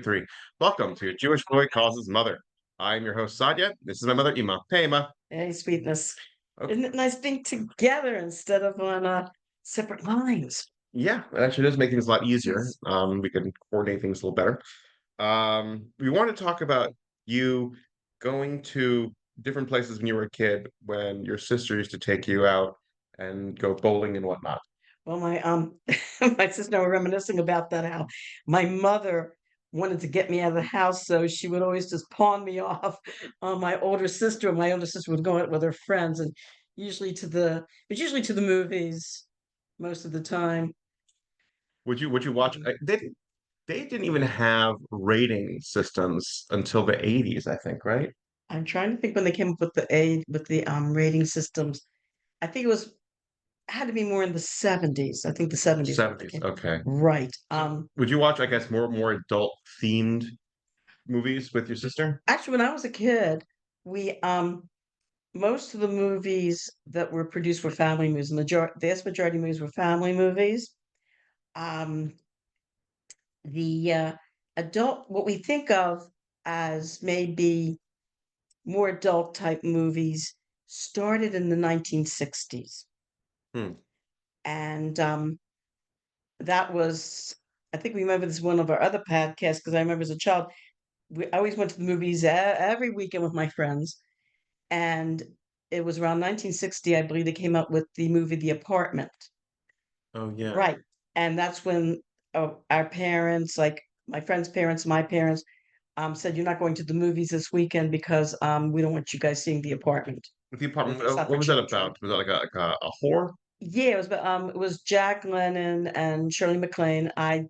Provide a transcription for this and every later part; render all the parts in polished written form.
two, three. Welcome to Jewish Boy Calls His Mother. I'm your host, Sadia. This is my mother, Ima. Hey, Ima. Hey, sweetness. Okay. Isn't it nice being together instead of on separate lines? Yeah, it actually does make things a lot easier. Yes. We can coordinate things a little better. We want to talk about you going to different places when you were a kid, when your sister used to take you out and go bowling and whatnot. Well, my my sister and I were reminiscing about that, how my mother wanted to get me out of the house, so she would always just pawn me off on my older sister. My older sister would go out with her friends, and usually to the movies most of the time. Would you watch? Mhm. They didn't even have rating systems until the 80s, I think, right? I'm trying to think when they came up with the rating systems. I think it was had to be more in the 70s. I think the 70s when they 70s. came. Okay. Right. Would you watch, I guess, more adult themed movies with your sister? Actually, when I was a kid, we most of the movies that were produced were family movies. The vast majority of movies were family movies. Um, the adult, what we think of as maybe more adult type movies, started in the 1960s, Hmm. and that was. I think we remember this one of our other podcasts because I remember as a child, I always went to the movies every weekend with my friends, and it was around 1960, I believe, they came up with the movie The Apartment. Oh yeah. Right. And that's when our parents, like my friends' parents, my parents, said, "You're not going to the movies this weekend because we don't want you guys seeing The Apartment. With the apartment, It's not for what was that children." about? Was that like a horror? Yeah, it was Jack Lemmon and Shirley MacLaine. I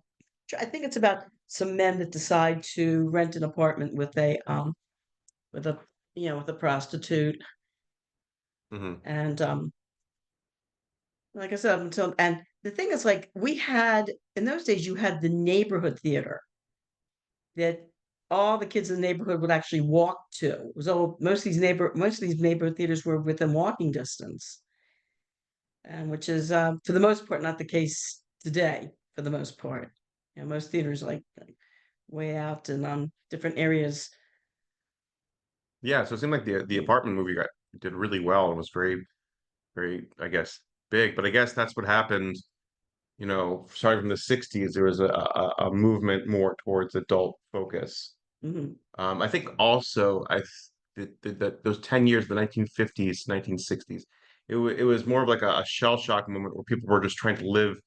think it's about some men that decide to rent an apartment with a with a prostitute. Hmm. And like I said, until and the thing is, like, we had in those days, you had the neighborhood theater that all the kids in the neighborhood would actually walk to. It was all most of these neighborhood theaters were within walking distance, and which is for the most part not the case today. For the most part, most theaters like way out in different areas. Yeah, so it seemed like the apartment movie did really well and was very, I guess, big. But I guess that's what happened. Starting from the 60s, there was a movement more towards adult focus. Mhm. I think also that those 10 years, the 1950s, 1960s, it was more of like a shell shock moment where people were just trying to live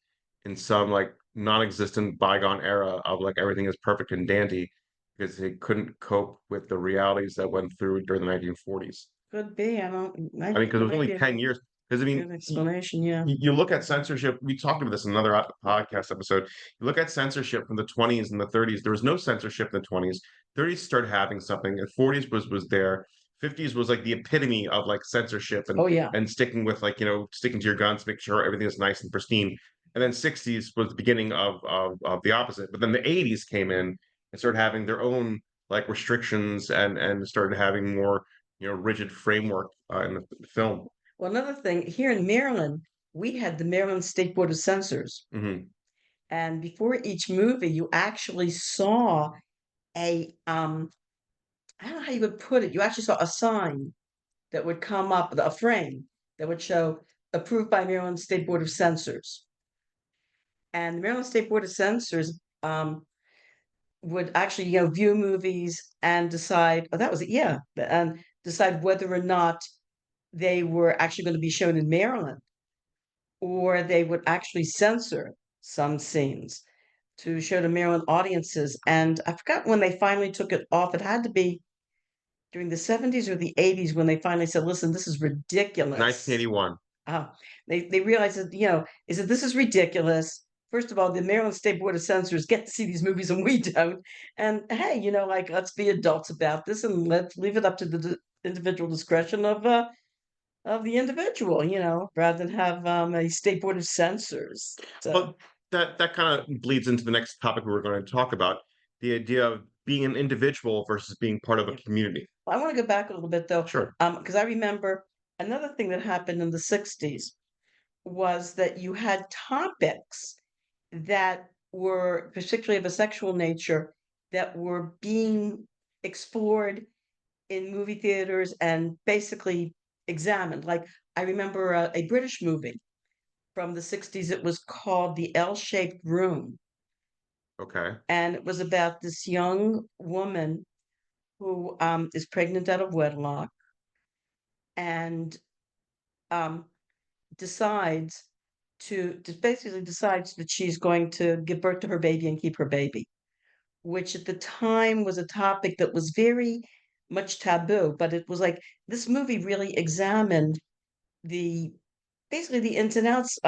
in some like non-existent bygone era of like everything is perfect and dandy because they couldn't cope with the realities that went through during the 1940s. Could be. I don't. I mean, because it There was might only be a 10 years. Because I mean, good explanation. Yeah. you look at censorship. We talked about this in another podcast episode. You look at censorship from the 20s and the 30s. There was no censorship in the 20s. 30s started having something, and 40s was there. 50s was like the epitome of like censorship Oh yeah. and sticking with like sticking to your guns, make sure everything is nice and pristine. And then 60s was the beginning of the opposite. But then the 80s came in and started having their own like restrictions and started having more rigid framework in the film. Well, another thing here in Maryland, we had the Maryland State Board of Censors, Hmm. and before each movie, you actually saw a I don't know how you would put it. You actually saw a sign that would come up, a frame that would show approved by Maryland State Board of Censors. And the Maryland State Board of Censors would actually, view movies and decide, oh, that was it, yeah, and decide whether or not they were actually going to be shown in Maryland, or they would actually censor some scenes to show to Maryland audiences. And I forgot when they finally took it off. It had to be during the 70s or the 80s when they finally said, listen, this is ridiculous. 1981. Uh, they realized that, is that this is ridiculous. First of all, the Maryland State Board of Censors get to see these movies and we don't. And hey, like, let's be adults about this and let's leave it up to the individual discretion of the individual, rather than have a state board of censors. So, Well, that kind of bleeds into the next topic we were going to talk about, the idea of being an individual versus being part of a yeah. community. I want to go back a little bit though, Sure. because I remember another thing that happened in the 60s was that you had topics that were particularly of a sexual nature that were being explored in movie theaters and basically examined. Like, I remember a British movie from the 60s. It was called The L-Shaped Room, Okay. and it was about this young woman who is pregnant out of wedlock and um, decides to just basically decides that she's going to give birth to her baby and keep her baby, which at the time was a topic that was very much taboo. But it was like this movie really examined the basically the ins and outs.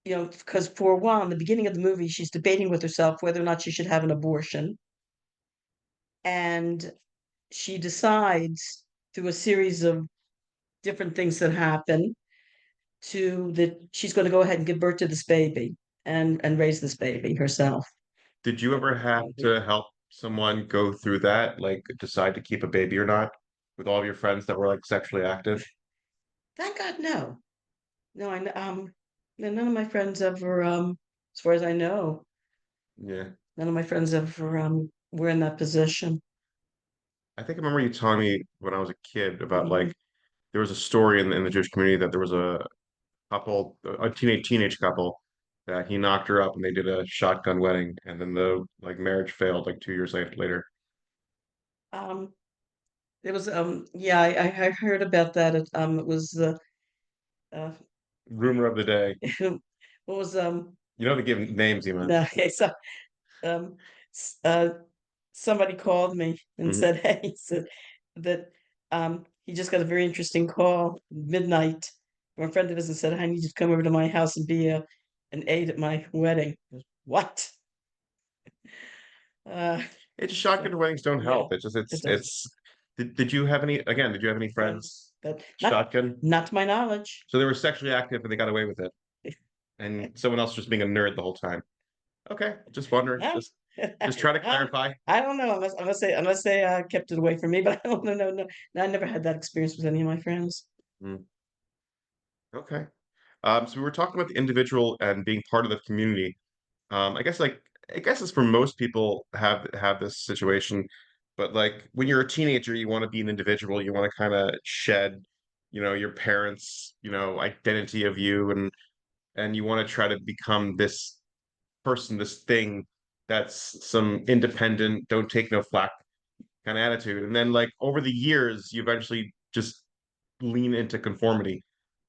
Because for a while in the beginning of the movie, she's debating with herself whether or not she should have an abortion, and she decides through a series of different things that happen to that she's going to go ahead and give birth to this baby and raise this baby herself. Did you ever have to help someone go through that, like decide to keep a baby or not, with all of your friends that were like sexually active? Thank God, no, no. None of my friends ever, as far as I know, Yeah. none of my friends ever were in that position. I think I remember you telling me when I was a kid about Mhm. like there was a story in the Jewish community that there was a couple, a teenage couple that he knocked her up and they did a shotgun wedding and then the like marriage failed like 2 years later. Um, it was, yeah, I heard about that. It was uh, Rumor of the day. what was You know to give names, Ema. no, okay, so um, s- uh, somebody called me and Hmm. said, "Hey," he said that he just got a very interesting call midnight from a friend of his and said, "I need you to come over to my house and be an aide at my wedding." I goes, what? Uh, It's just so shotgun weddings don't yeah, help. It's just it does. it's. Did you have any again? Did you have any No, friends that shotgun? not to my knowledge. So they were sexually active and they got away with it, and someone else just being a nerd the whole time. Okay, just wondering. Huh? Just try to Huh? clarify. I don't know unless they kept it away from me, but I don't know. No, no, no, I never had that experience with any of my friends. Mm, okay. So we were talking about the individual and being part of the community. I guess like I guess it's for most people have this situation, but like when you're a teenager, you want to be an individual. You want to kind of shed, your parents', identity of you, and you want to try to become this person, this thing that's some independent, don't take no flack kind of attitude. And then like over the years, you eventually just lean into conformity.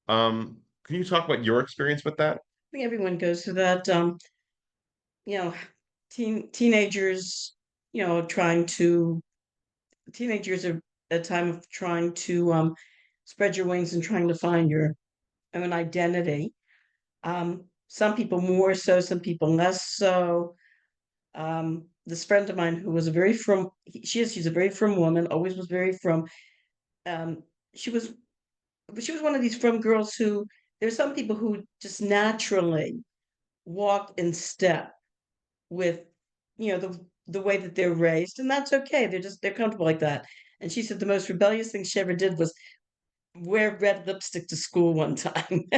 Can you talk about your experience with that? I think everyone goes through that. You know, teenagers, trying to teenagers are a time of trying to spread your wings and trying to find your own identity. Some people more so, some people less so. This friend of mine who was a very from she's a very from woman, always was very from. Um, she was she was one of these from girls who there's some people who just naturally walk in step with the way that they're raised, and that's okay. They're comfortable like that. And she said the most rebellious thing she ever did was wear red lipstick to school one time.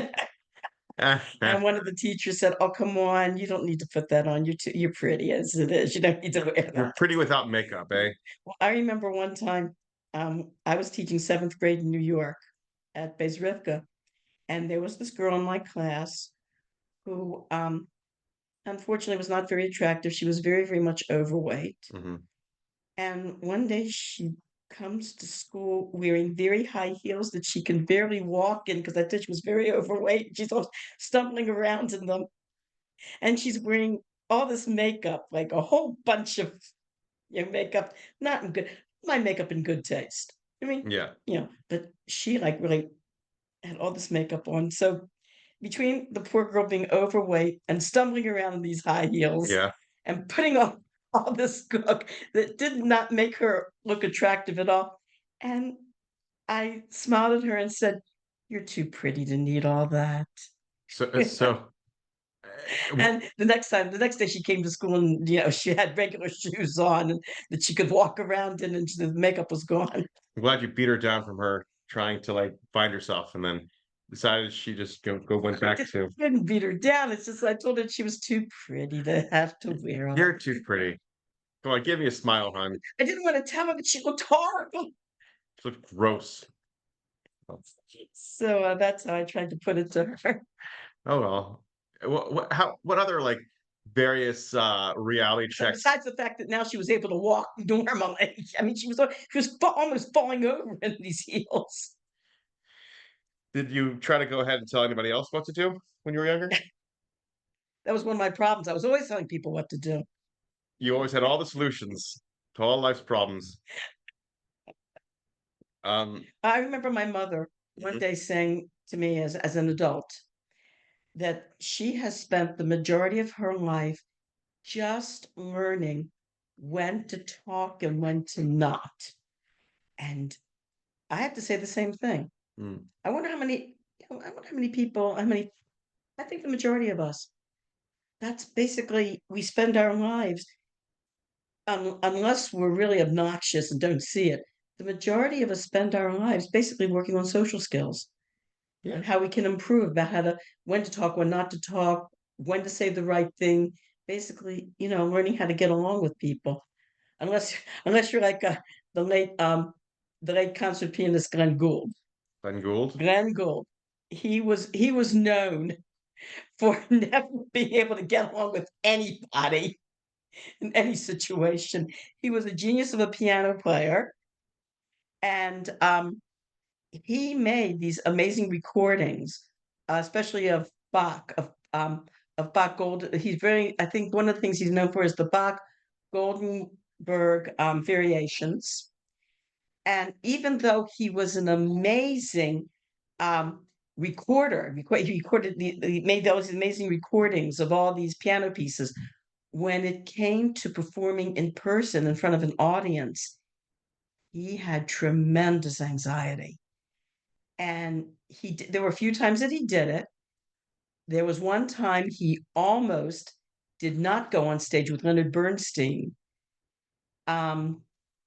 And one of the teachers said, "Oh, come on, you don't need to put that on. You're pretty as it is. You don't need to wear You're that." pretty without makeup, eh? Well, I remember one time I was teaching seventh grade in New York at Bez, and there was this girl in my class who unfortunately was not very attractive. She was very, very much overweight. Hmm. And one day she comes to school wearing very high heels that she can barely walk in because I think she was very overweight. She's all stumbling around in them. And she's wearing all this makeup, like a whole bunch of makeup, not in good, my makeup in good taste. I mean, Yeah, but she like really had all this makeup on. So between the poor girl being overweight and stumbling around in these high heels yeah. and putting on all this look that did not make her look attractive at all. And I smiled at her and said, "You're too pretty to need all that." So And the next day she came to school and she had regular shoes on and that she could walk around in and the makeup was gone. I'm glad you beat her down from her trying to like find herself, and then decided she just went back to Didn't beat her down. It's just I told her she was too pretty to have to wear all you're too pretty. Come on, give me a smile, hon. I didn't want to tell her that she looked horrible. She looked gross. So that's how I tried to put it to her. Oh well. What other like various reality checks Besides the fact that now she was able to walk normally. I mean, she was almost falling over in these heels. did you try to go ahead and tell anybody else what to do when you were younger? That was one of my problems. I was always telling people what to do. You always had all the solutions to all life's problems. Um, I remember my mother one mhm, day saying to me as an adult that she has spent the majority of her life just learning when to talk and when to not. And I have to say the same thing. mm, I wonder how many people, how many, I think the majority of us, that's basically, we spend our lives, unless we're really obnoxious and don't see it, the majority of us spend our lives basically working on social skills yeah, and how we can improve about how to, when to talk, when not to talk, when to say the right thing. Basically, learning how to get along with people. Unless, unless you're like the late, um, the late concert pianist Glenn Gould. Glenn Gould. Glenn Gould. He was known for never being able to get along with anybody in any situation. He was a genius of a piano player, and he made these amazing recordings, especially of Bach Gold. He's very. I think one of the things he's known for is the Bach Goldenberg variations. And even though he was an amazing he he made those amazing recordings of all these piano pieces. When it came to performing in person in front of an audience, he had tremendous anxiety. And there were a few times that he did it. There was one time he almost did not go on stage with Leonard Bernstein. Um,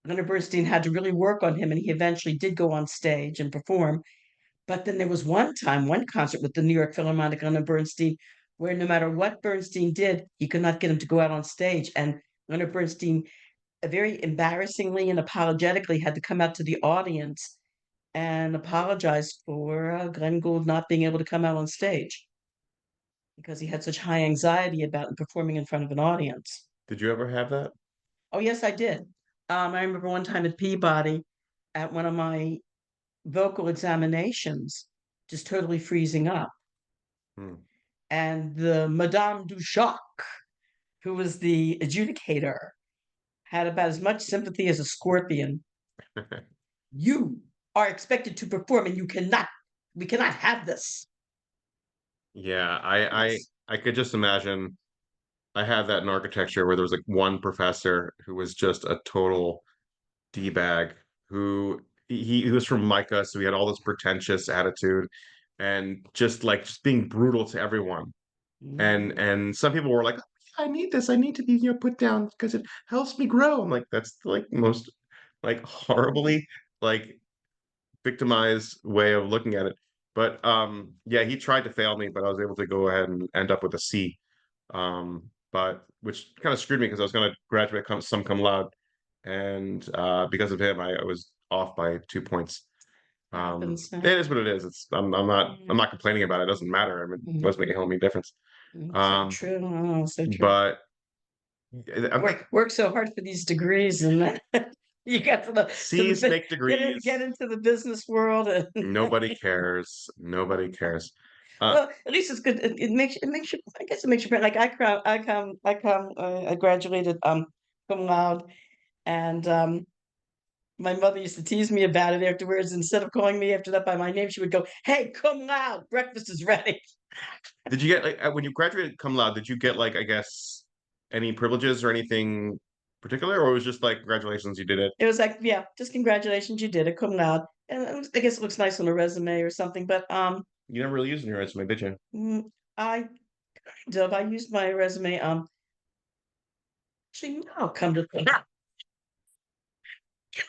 Leonard Bernstein had to really work on him, and he eventually did go on stage and perform. But then there was one concert with the New York Philharmonic Leonard Bernstein, where no matter what Bernstein did, he could not get him to go out on stage. And Leonard Bernstein, very embarrassingly and apologetically, had to come out to the audience and apologize for Glenn Gould not being able to come out on stage because he had such high anxiety about performing in front of an audience. Did you ever have that? Oh, yes, I did. I remember one time at Peabody at one of my vocal examinations, just totally freezing up. Hmm. And the Madame Duchac, who was the adjudicator, had about as much sympathy as a scorpion. You are expected to perform and we cannot have this. Yeah, I could just imagine. I had that in architecture where there was like one professor who was just a total D bag who he was from Micah, so he had all this pretentious attitude and just being brutal to everyone. Mhm. And some people were like, I need this, I need to be put down because it helps me grow. I'm like, that's like most like horribly like victimized way of looking at it. But yeah, he tried to fail me, but I was able to go ahead and end up with a C. But which kind of screwed me because I was going to graduate some cum laude, and because of him, I was off by 2 points. Happens. It is what it is. I'm Mhm. not complaining about it. It doesn't matter. I mean, it wasn't making any difference. So Um, true. Oh, so true. but I'm, Work so hard for these degrees, and then you got C's make get degrees. into the business world, and Nobody cares. Nobody cares. Uh, well, at least it's good. It makes you. I guess it makes you proud. Like I graduated cum laude, and my mother used to tease me about it afterwards. Instead of calling me after that by my name, she would go, "Hey, cum laude, breakfast is ready." did you get like when you graduated cum laude? Did you get like I guess any privileges or anything particular, or it was just like congratulations, you did it? It was like, yeah, just congratulations, you did it, cum laude, and I guess it looks nice on a resume or something. But You never really used it in your resume, did you? I kind of I used my resume. Actually, no, come to think,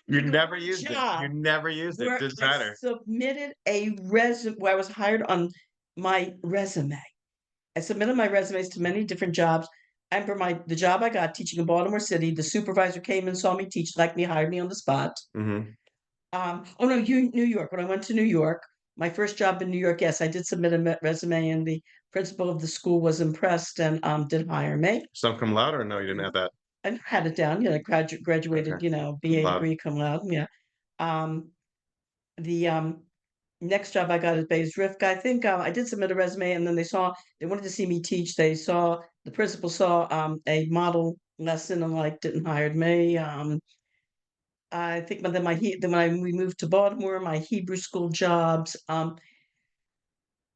You think of never one used it. You job never used it. where Didn't I matter. submitted a resume where I was hired on my resume. I submitted my resumes to many different jobs, and for my the job I got teaching in Baltimore City, the supervisor came and saw me teach, liked me, hired me on the spot. Hmm. Oh no, New York. When I went to New York, my first job in New York, yes, I did submit a resume, and the principal of the school was impressed and did hire me. Some come loud, or no, you didn't have that. I had it down, Okay, graduated, BA loud. degree cum laude, yeah. Um, the next job I got at Bayes Rift, I think I did submit a resume, and then they wanted to see me teach. The principal saw a model lesson and like didn't hire me. I think, but then we moved to Baltimore, my Hebrew school jobs. Um,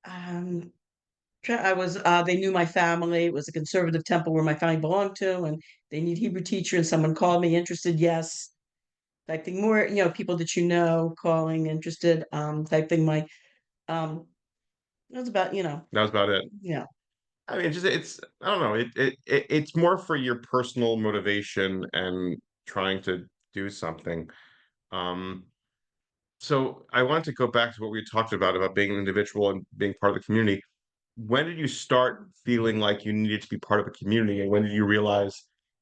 I was they knew my family. It was a conservative temple where my family belonged to, and they need Hebrew teacher. And someone called me interested. Yes, type thing. More, people that calling interested. Type thing. Um, that's about That was about it. yeah. I mean, it's I don't know. It's more for your personal motivation and trying to do something. Um, so I want to go back to what we talked about being an individual and being part of the community. When did you start feeling like you needed to be part of a community, and when did you realize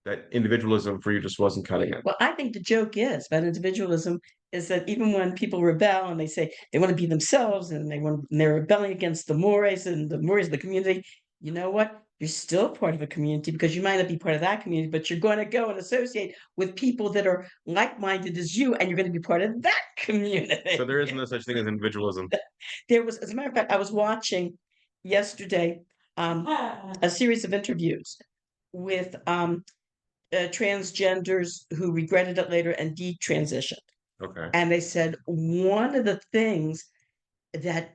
that individualism for you just wasn't cutting it? Well, I think the joke is about individualism is that even when people rebel and they say they want to be themselves and they're rebelling against the mores of the community, you know what? You're still part of a community because you might not be part of that community, but you're going to go and associate with people that are like-minded as you, and you're going to be part of that So there community. is no such thing as individualism. There was, as a matter of fact, I was watching yesterday a series of interviews with transgenders who regretted it later and detransitioned. Okay. And they said one of the things that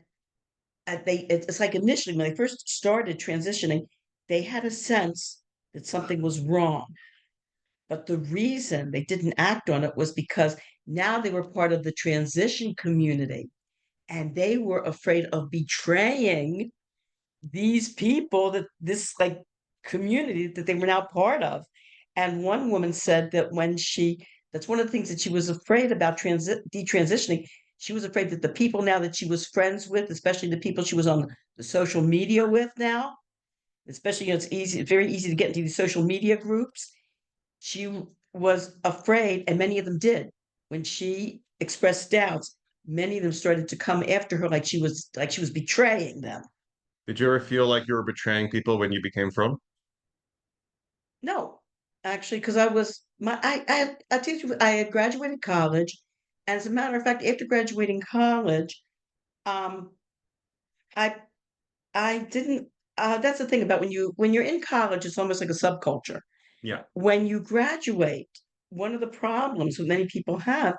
it's like initially when they first started transitioning, they had a sense that something was wrong. But the reason they didn't act on it was because now they were part of the transition community and they were afraid of betraying these people that this like community that they were now part of. And one woman said that that's one of the things that she was afraid about detransitioning. She was afraid that the people now that she was friends with, especially the people she was on the social media with now, especially, it's very easy to get into these social media groups. She was afraid, and many of them did. When she expressed doubts, many of them started to come after her like she was betraying them. Did you ever feel like you were betraying people when you became from? No, actually, because I teach I had graduated college. As a matter of fact, after graduating college, um, I I didn't. That's the thing about when you're in college, it's almost like a subculture. Yeah. When you graduate, one of the problems that many people have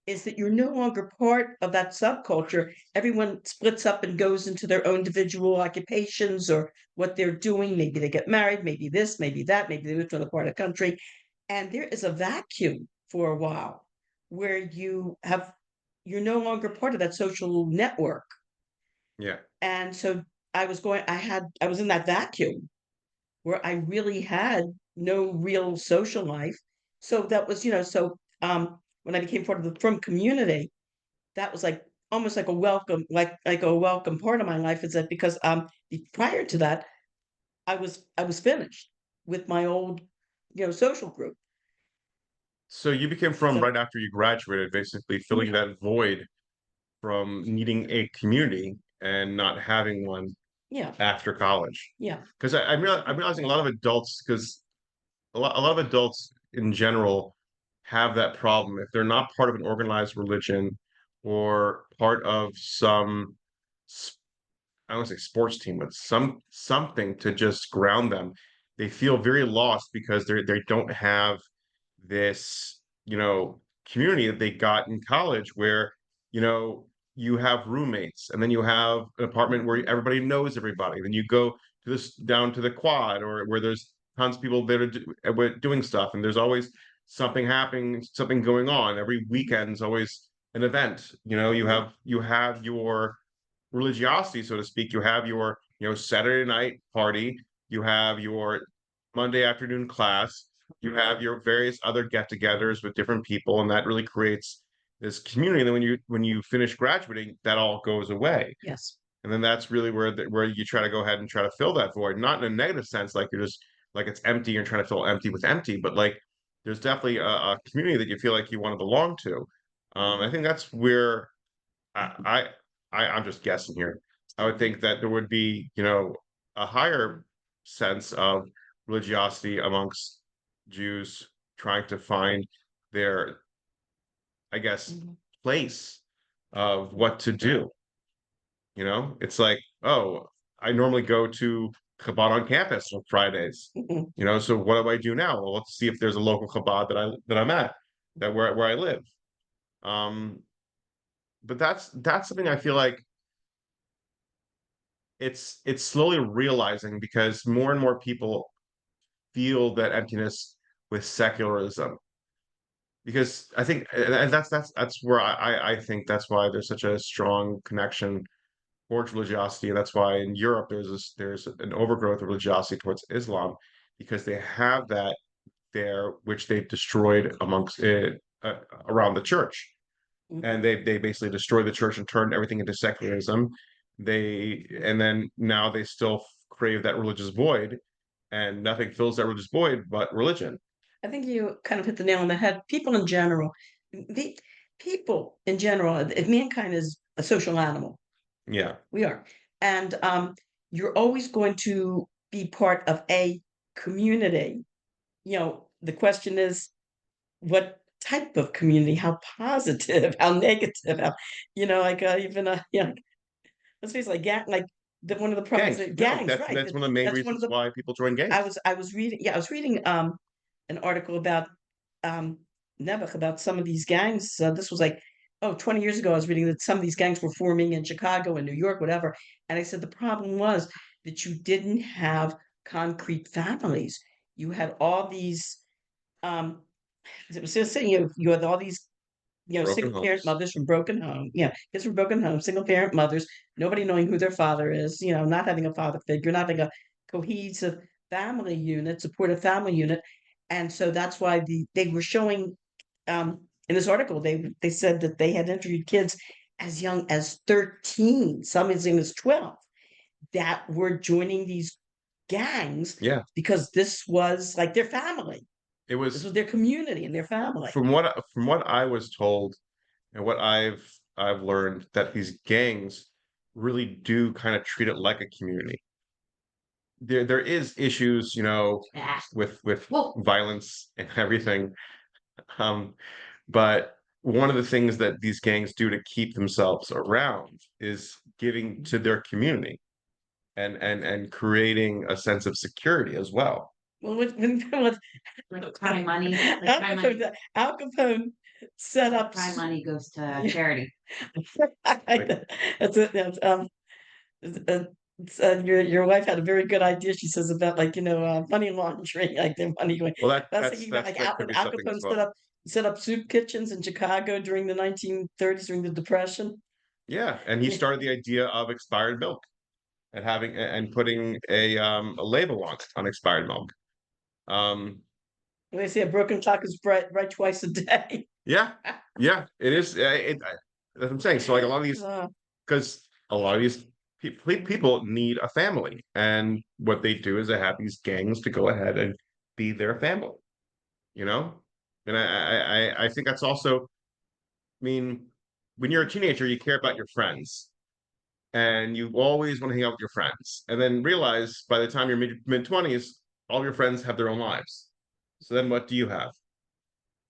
is that you're no longer part of that subculture. Everyone splits up and goes into their own individual occupations or what they're doing. Maybe they get married, maybe this, maybe that, maybe they move to another part of the country. And there is a vacuum for a while where you're no longer part of that social network. Yeah. And so I was in that vacuum where I really had no real social life. So that was, when I became part of the from community, that was like almost like a welcome, like a welcome part of my life is that because prior to that, I was finished with my old, social group. So you became from So right after you graduated, basically filling yeah, that void from needing a community and not having one yeah, after college. yeah. Because I'm realizing a lot of adults, because a lot of adults in general have that problem. If they're not part of an organized religion or part of some, I don't want to say sports team, but something to just ground them, they feel very lost because they don't have this, community that they got in college where, you know, you have roommates and then you have an apartment where everybody knows everybody. Then you go to this down to the quad or where there's tons of people that are doing stuff and there's always something happening, something going on. Every weekend's always an event. You have your religiosity, so to speak. You have your, Saturday night party, you have your Monday afternoon class, you have your various other get-togethers with different people, and that really creates this community. And then when you finish graduating, that all goes away. Yes. And then that's really where you try to go ahead and try to fill that void, not in a negative sense, like you're just like it's empty, you're trying to fill empty with empty, but like there's definitely a community that you feel like you want to belong to. I think that's where I'm just guessing here. I would think that there would be, a higher sense of religiosity amongst Jews trying to find their, I guess, Mhm. place of what to do. It's like, oh, I normally go to Chabad on campus on Fridays. Mhm. So what do I do now? Well, let's see if there's a local Chabad that I'm at, that where I live. Um, but that's something I feel like it's slowly realizing because more and more people feel that emptiness with secularism. Because I think, and that's where I think that's why there's such a strong connection towards religiosity, and that's why in Europe there's an overgrowth of religiosity towards Islam, because they have that there, which they've destroyed amongst it around the church, and Mhm. they basically destroyed the church and turned everything into secularism. And then now they still crave that religious void, and nothing fills that religious void but religion. I think you kind of hit the nail on the head. People in general, the people in general, if mankind is a social animal, Yeah, we are, and you're always going to be part of a community. The question is, what type of community? How positive? How negative? How, like even let's face it, like like one of the problems gangs. that No, gangs, that's right? that's one of the main That's one of reasons the why people join gangs. I was reading an article about um Nebuch about some of these gangs. This was like 20 years ago. I was reading that some of these gangs were forming in Chicago and New York, whatever. And I said the problem was that you didn't have concrete families. You had all these it was just saying you had all these Broken single parent homes. mothers from broken home, kids from broken homes, single parent mothers, nobody knowing who their father is, not having a father figure, not having a cohesive family unit, supportive family unit. And so that's why they were showing in this article, they said that they had interviewed kids as young as 13, some as young as 12, that were joining these gangs Yeah, because this was like their family. it This was was their community and their family. from what I was told and what I've learned that these gangs really do kind of treat it like a community. There is issues, with Well, violence and everything. Um, but one of the things that these gangs do to keep themselves around is giving to their community and creating a sense of security as well. well, with Like prime money, like Al prime money, Capone, Al Capone set like up. prime money goes to Yeah, charity. Like, that's it. Uh, your wife had a very good idea. She says about like money laundering, like their money going. well, that I was that's thinking about that's like that Al, could when be Al something Capone as well. set up soup kitchens in Chicago during the 1930s during the Depression. Yeah, and he Yeah, started the idea of expired milk and having and putting a label on expired milk. Um, they say a broken clock is right twice a day. yeah, yeah, it is. That's what I'm saying. So like a lot of these, Uh, because a lot of these people need a family, and what they do is they have these gangs to go ahead and be their family. You know, and I think that's also. I mean, when you're a teenager, you care about your friends, and you always want to hang out with your friends, and then realize by the time you're mid 20s, all your friends have their own lives. So then, what do you have?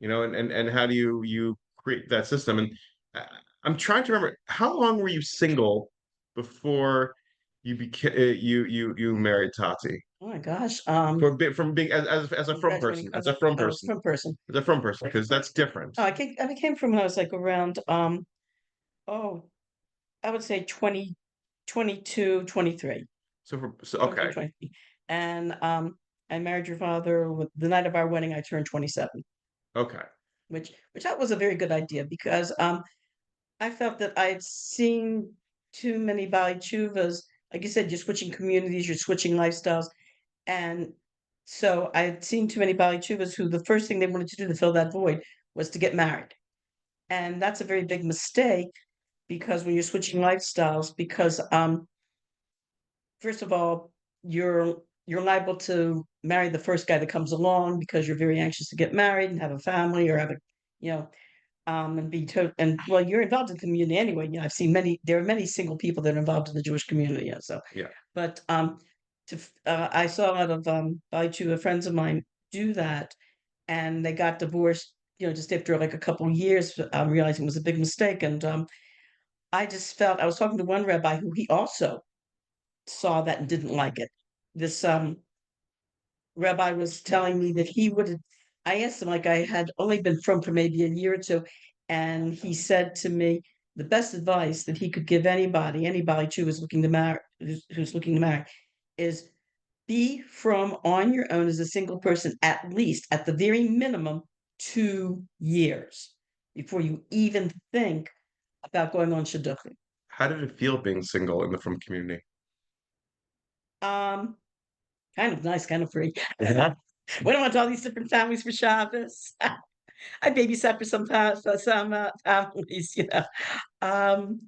And how do you create that system? And uh, I'm trying to remember how long were you single before you became you married Tati? oh my gosh. From being as a from Graduating person, college. Oh, from person. because that's different. Oh, I became from when I was like around oh, I would say 20, 22, 23, So 22, okay, 23. And I married your father with the night of our wedding, I turned 27, okay, which that was a very good idea because I felt that I had seen too many Bali Chuvas. Like you said, you're switching communities, you're switching lifestyles. And so I had seen too many Bali Chuvas who the first thing they wanted to do to fill that void was to get married. And that's a very big mistake because when you're switching lifestyles, because first of all, you're liable to marry the first guy that comes along because you're very anxious to get married and have a family or have a, you know, and be and well, you're involved in the community anyway. I've seen there are many single people that are involved in the Jewish community. Yeah, so, Yeah. but I saw a lot of by two friends of mine do that, and they got divorced. Just after like a couple of years, realizing it was a big mistake. And I just felt I was talking to one rabbi who he also saw that and didn't like it. This rabbi was telling me that he would. I asked him, like, I had only been from for maybe a year or two, and he said to me the best advice that he could give anybody too who's looking to marry, who's looking to marry, is be from on your own as a single person at least, at the very minimum, 2 years before you even think about going on shidduchim. How did it feel being single in the Frum community? Um, Kind of nice, kind of free. Went on to all these different families for Shabbos. I babysat for some families. Um,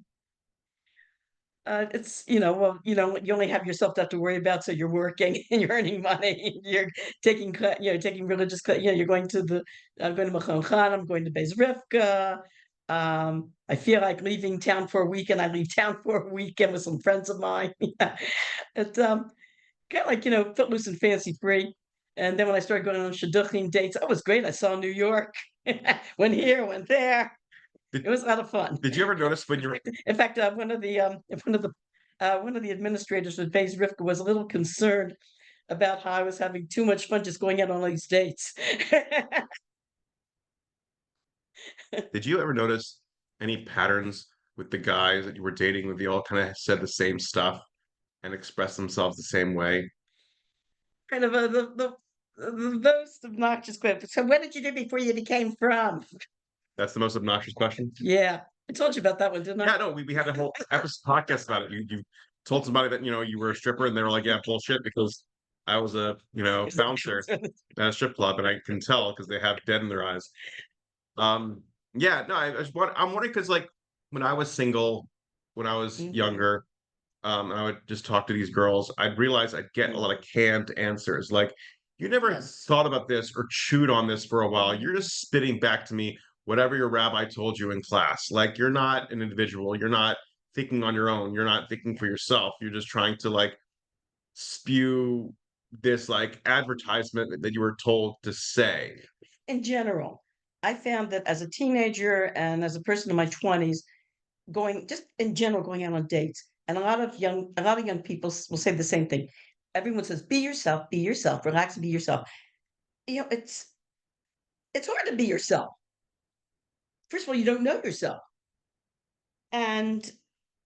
it's well, you only have yourself to have to worry about, so you're working and you're earning money. You're taking religious, you're going to I'm going to Machon Khan, I'm going to Beis Rivka. I feel like leaving town for a weekend. I leave town for a weekend with some friends of mine. Yeah. It's kind of like, footloose and fancy free. And then when I started going on shidduchim dates, that was great. I saw New York, went here, went there. Did, It was a lot of fun. did you ever notice when you're In fact, one of the administrators with Beis Rivka was a little concerned about how I was having too much fun just going out on these dates. did you ever notice any patterns with the guys that you were dating when they all kind of said the same stuff and expressed themselves the same way? Kind of the most obnoxious question. So, what did you do before you became from? That's the most obnoxious question. Yeah, I told you about that one, didn't I? Yeah, no, we had a whole episode podcast about it. You told somebody that you were a stripper, and they were like, "Yeah, bullshit," because I was a bouncer at a strip club, and I can tell because they have dead in their eyes. Um, yeah, no, I'm wondering because like when I was single, when I was Mhm. younger, and I would just talk to these girls, I'd realize I'd get a lot of canned answers. Like, you never Yes. thought about this or chewed on this for a while. You're just spitting back to me whatever your rabbi told you in class. Like, you're not an individual. You're not thinking on your own. You're not thinking for yourself. You're just trying to like spew this like advertisement that you were told to say. In general, I found that as a teenager and as a person in my 20s, just in general, going out on dates, and a lot of young people will say the same thing. Everyone says, be yourself, relax and be yourself." It's hard to be yourself. First of all, you don't know yourself. And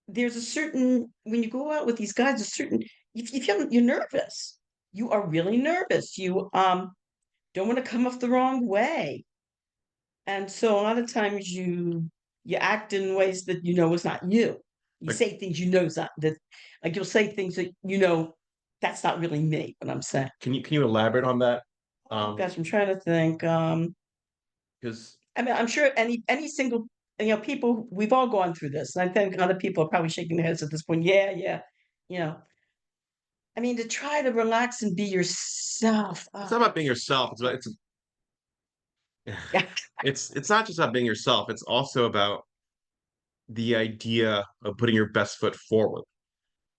there's a certain when you go out with these guys, a certain you feel you're nervous. You are really nervous. You don't want to come off the wrong way. And so a lot of times you act in ways that is not you. You Like, say things is not that, like, you'll say things that that's not really me, what I'm saying. can you elaborate on that? Oh gosh, I'm trying to think. Because I mean, I'm sure any single people, we've all gone through this. And I think other people are probably shaking their heads at this point. Yeah, yeah. You know, I mean, to try to relax and be yourself. it's Oh, not about being yourself. yeah. It's not just about being yourself. It's also about the idea of putting your best foot forward.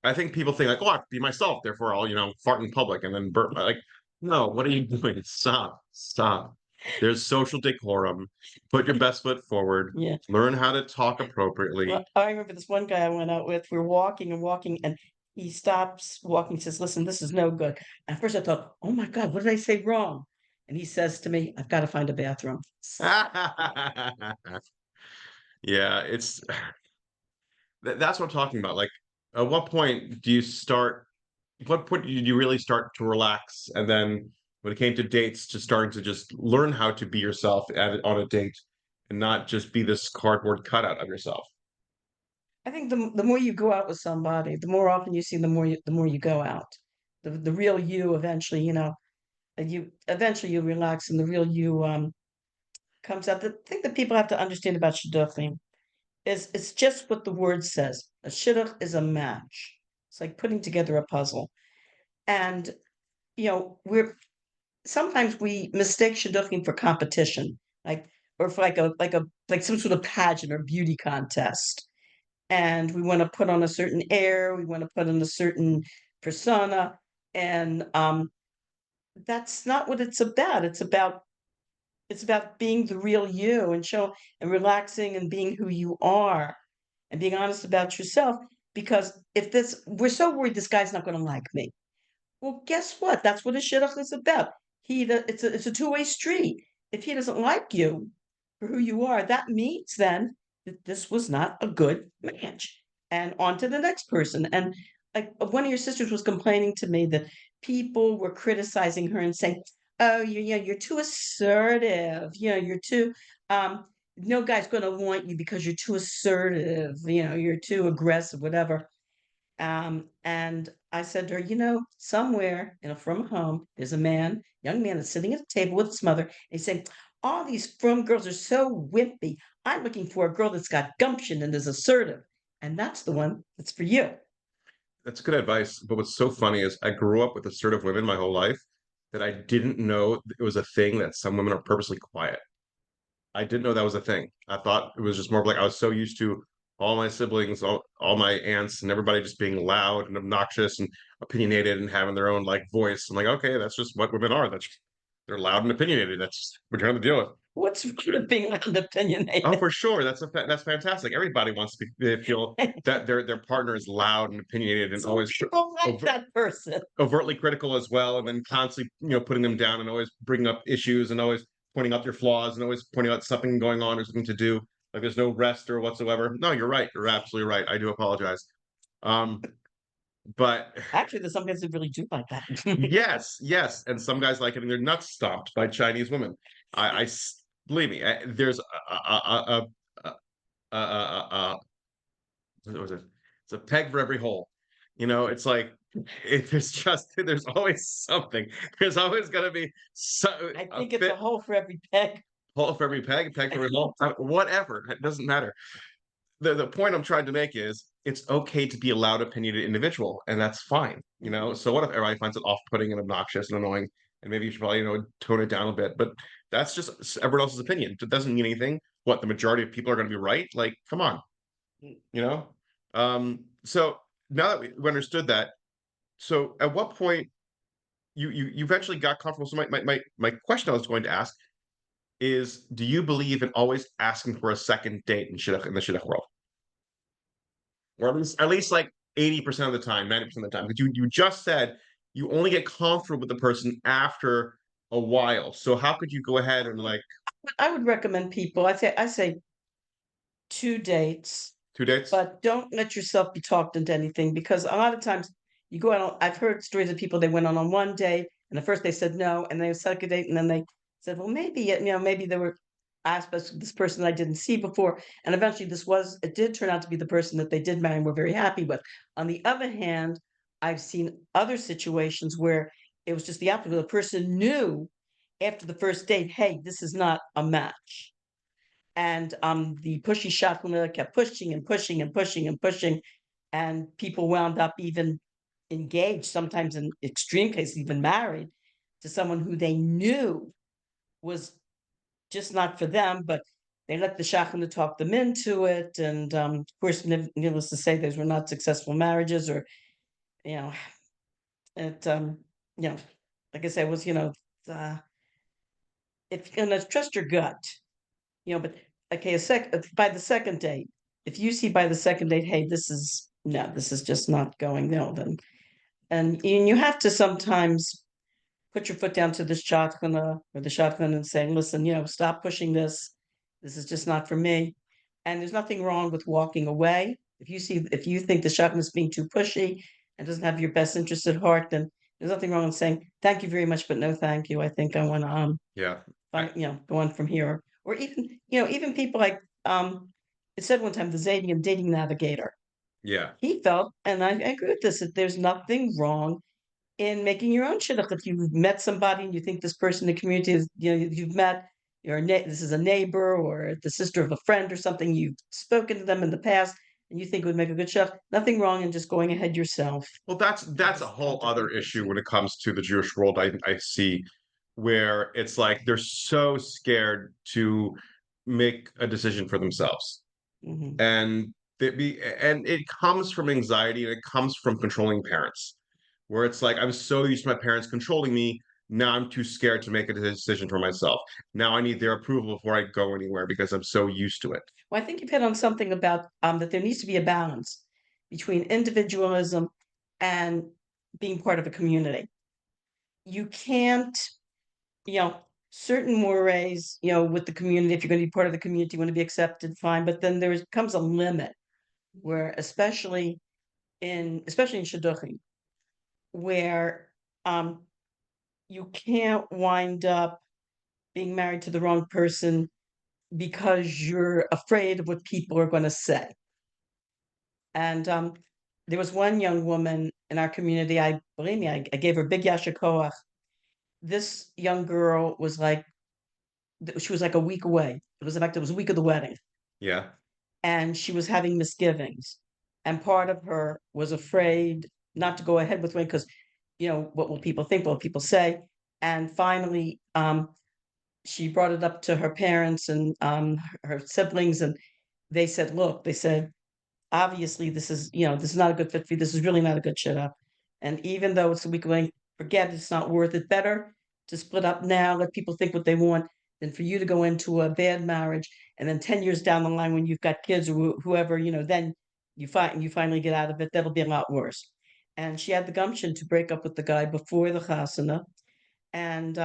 I think people think like, oh, I have to be myself, therefore I'll, fart in public and then burp. Like, no, what are you doing? Stop, stop. There's social decorum. Put your best foot forward. Yeah. Learn how to talk appropriately. Well, I remember this one guy I went out with. We were walking and walking, and he stops walking. He says, "Listen, this is no good." At first, I thought, "Oh my God, what did I say wrong?" And he says to me, "I've got to find a bathroom." Yeah, it's that's what I'm talking about. Like, at what point do you start? What point did you really start to relax? And then when it came to dates, just starting to just learn how to be yourself on a date and not just be this cardboard cutout of yourself. I think the more you go out with somebody, the more often you see, the more you go out. The real you eventually, you relax, and the real you comes out. The thing that people have to understand about shidduchim is it's just what the word says. A shidduch is a match. It's like putting together a puzzle. And we're sometimes we mistake shidduchim for competition, like or for like some sort of pageant or beauty contest, and we want to put on a certain air, we want to put on a certain persona, and that's not what it's about. It's about being the real you and show and relaxing and being who you are and being honest about yourself. Because if this, we're so worried this guy's not going to like me. Well, guess what? That's what a shidduch is about. It's a two-way street. If he doesn't like you for who you are, that means then that this was not a good match. And on to the next person. And like one of your sisters was complaining to me that people were criticizing her and saying, "Oh, you're too assertive. You're too no guy's going to want you because you're too assertive. You're too aggressive, whatever." And I said to her, somewhere, from home, there's a young man that's sitting at a table with his mother, and he's saying, all these frum girls are so wimpy. I'm looking for a girl that's got gumption and is assertive. And that's the one that's for you. That's good advice. But what's so funny is I grew up with assertive women my whole life that I didn't know it was a thing that some women are purposely quiet. I didn't know that was a thing. I thought it was just more of like I was so used to all my siblings, all my aunts, and everybody just being loud and obnoxious and opinionated and having their own like voice. I'm like, okay, that's just what women are. They're loud and opinionated. That's just what you're going to deal with. What's wrong with being Oh, opinionated? for sure. That's fantastic. Everybody wants to feel that their partner is loud and opinionated and Some always people like over, that person. overtly critical as well, and then constantly putting them down and always bringing up issues and always pointing out their flaws and always pointing out something going on or something to do. Like there's no rest or whatsoever. No, you're right. You're absolutely right. I do apologize. Um, but Actually, there's some guys that really do like that. yes, yes, and some guys like getting their nuts stomped by Chinese women. Believe me. There's a what was it? It's a peg for every hole. It's like there's always something. There's always gonna be I a think it's fit a hole for every peg. hole for every peg for every hole. Whatever. It doesn't matter. The point I'm trying to make is it's okay to be a loud opinionated individual, and that's fine. So what if everybody finds it off-putting and obnoxious and annoying, and maybe you should probably, tone it down a bit. But that's just everyone else's opinion. It doesn't mean anything. What the majority of people are going to be right? Like, come on, you know? So now that we understood that, so at what point you eventually got comfortable? So my question I was going to ask is, do you believe in always asking for a second date in the shidduch world? Or at least like 80% of the time, 90% of the time. Because you just said you only get comfortable with the person after a while. So how could you go ahead and like I would recommend people. I say 2 dates, 2 dates? but don't let yourself be talked into anything because a lot of times you go out on I've heard stories of people they went on one date and at first they said no, and they second date, and then they said, well, maybe, maybe there were aspects of this person that I didn't see before. And eventually it did turn out to be the person that they did marry and were very happy with. On the other hand, I've seen other situations where it was just the opposite. The person knew after the first date, hey, this is not a match, and the pushy shadchanim kept pushing and pushing and pushing and pushing, and people wound up even engaged, sometimes in extreme cases, even married to someone who they knew was just not for them, but they let the shadchanim talk them into it. And of course, needless to say, those were not successful marriages, or you know, it you know, like I said, was uh, if trust your gut. But okay, by the second date, if you see by the second date, hey, this is just not going, then and you have to sometimes put your foot down to the shotgun or the shotgun and say, listen, stop pushing this. This is just not for me. And there's nothing wrong with walking away. If you think the shotgun is being too pushy and doesn't have your best interest at heart, then there's nothing wrong with saying, thank you very much, but no thank you. I think I want to Yeah. I, go on from here. Or even, even people like it said one time, the Zadian dating navigator. yeah. He felt, and I agree with this, that there's nothing wrong in making your own shidduch. If you've met somebody and you think this person in the community is, you've met, this is a neighbor or the sister of a friend or something, you've spoken to them in the past, and you think would make a good chef, nothing wrong in just going ahead yourself. Well, that's a whole other issue when it comes to the Jewish world. I see where it's like they're so scared to make a decision for themselves, Mhm. and and it comes from anxiety and it comes from controlling parents, where it's like I'm so used to my parents controlling me. Now I'm too scared to make a decision for myself. Now I need their approval before I go anywhere because I'm so used to it. Well, I think you've hit on something about that there needs to be a balance between individualism and being part of a community. You can't, you know, certain mores, with the community, if you're going to be part of the community, you want to be accepted, fine. But then there comes a limit where, especially in shidduchim, where um, you can't wind up being married to the wrong person because you're afraid of what people are going to say. And there was one young woman in our community. I believe me, I gave her big yasher. This young girl was like, she was like a week away. It was, in fact, it was a week of the wedding, Yeah, and she was having misgivings. And part of her was afraid not to go ahead with it because, what will people think? What will people say? And finally, she brought it up to her parents and her siblings, and they said, "Look," they said, obviously this is not a good fit for you. This is really not a good shit up. And even though it's a week away, forget it, it's not worth it. Better to split up now, let people think what they want, than for you to go into a bad marriage and then 10 years down the line when you've got kids or whoever, then you finally get out of it. That'll be a lot worse. And she had the gumption to break up with the guy before the chasana. And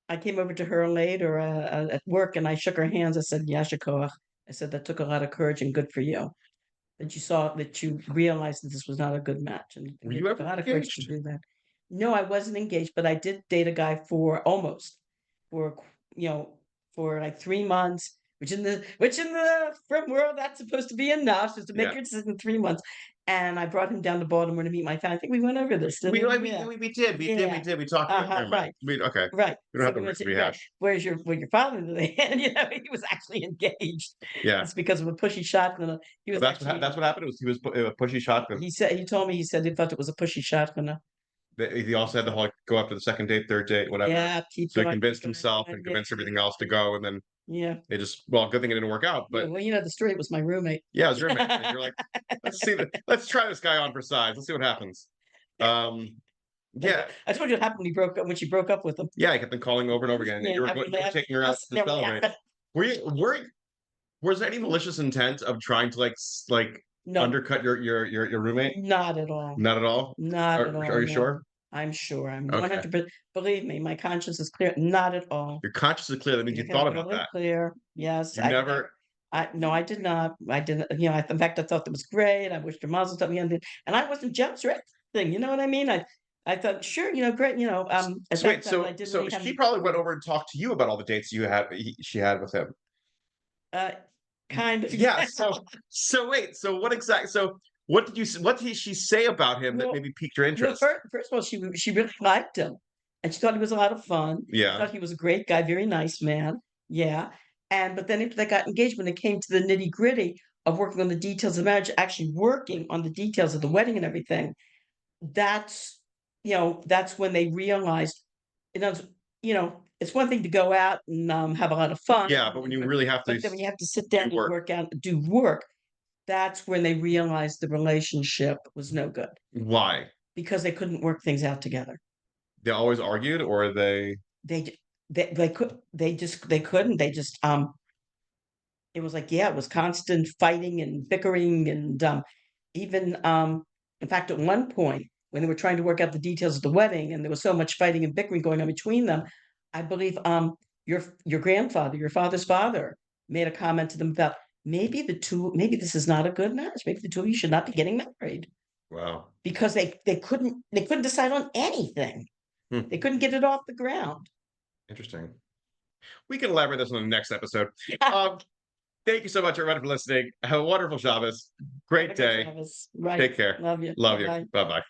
I came over to her later at work and I shook her hands. I said, Yashikoach. I said, that took a lot of courage and good for you that you realized that this was not a good match, and were it you took ever a lot of courage to engaged? do that. No, I wasn't engaged, but I did date a guy for almost for you know for like 3 months, which in the front world that's supposed to be enough, just to make Yeah, your decision in 3 months. And I brought him down to Baltimore to meet my family. I think we went over this, we didn't like we? we, Yeah, we we did we did we yeah. did we talked about. Uh-huh, Never mind. right. Okay. Right. We don't So have we to went to right. rehash. Where's your father in the end? He was actually engaged. Yeah, It's because of a pushy shot. And he well, was actually that's what happened. It was he was a pushy shotgun. he told me, he said he thought it was a pushy shotgun. He also had to like go after the second date, third date, whatever. Yeah, keep So he going, convinced keep going. himself and Yeah, convinced everything else to go, and then yeah. they just well, good thing it didn't work out. Yeah, But well, the story was my roommate. yeah, it was your roommate, and you're like, let's try this guy on for size. Let's see what happens. Um, yeah, I told you what happened when she broke up with him. yeah. I kept on calling over and over again. Yeah, You were now we you were laugh. taking her out to Now we celebrate. laugh. Was there any malicious intent of trying to like No, undercut your roommate? not at all. Not at all. Not at all. Are you No, sure? I'm sure. I'm Okay. 100%. Believe me, my conscience is clear. Not at all. You're consciously clear. That means you thought about Totally that. clear. Yes, You I never. no, I did not. I didn't. In fact, I thought that was great. I wished her mazel tov, and I wasn't jealous or anything. You know what I mean? I thought, sure, great. At So that wait, time, I didn't so really have she any. probably went over and talked to you about all the dates she had with him. Uh, kind of. Yeah. Yeah. So wait. So what did she say about him that Well, maybe piqued your well, interest? first of all, she really liked him, and she thought he was a lot of fun. She Yeah. thought he was a great guy, very nice man. Yeah, but then after they got engaged, when it came to the nitty gritty of working on the details of marriage, actually working on the details of the wedding and everything, that's that's when they realized, you know, it's one thing to go out and have a lot of fun, Yeah, but when you really have to but then when you have to sit do down and work, work out, do work, that's when they realized the relationship was no good why? because they couldn't work things out together. They always argued, or they. They j- they couldn't. They just it was like, yeah, it was constant fighting and bickering and even in fact at one point when they were trying to work out the details of the wedding and there was so much fighting and bickering going on between them, I believe your grandfather, your father's father, made a comment to them about maybe this is not a good match. Maybe the two of you should not be getting married Wow. because they couldn't decide on anything. Hmm. They couldn't get it off the ground. Interesting. We can elaborate this on the next episode. Um, Thank you so much, everybody, for listening. Have a wonderful Shabbos. Great Okay, day. Travis. Right. Take care. Love you. Love you. Bye-bye. Bye bye.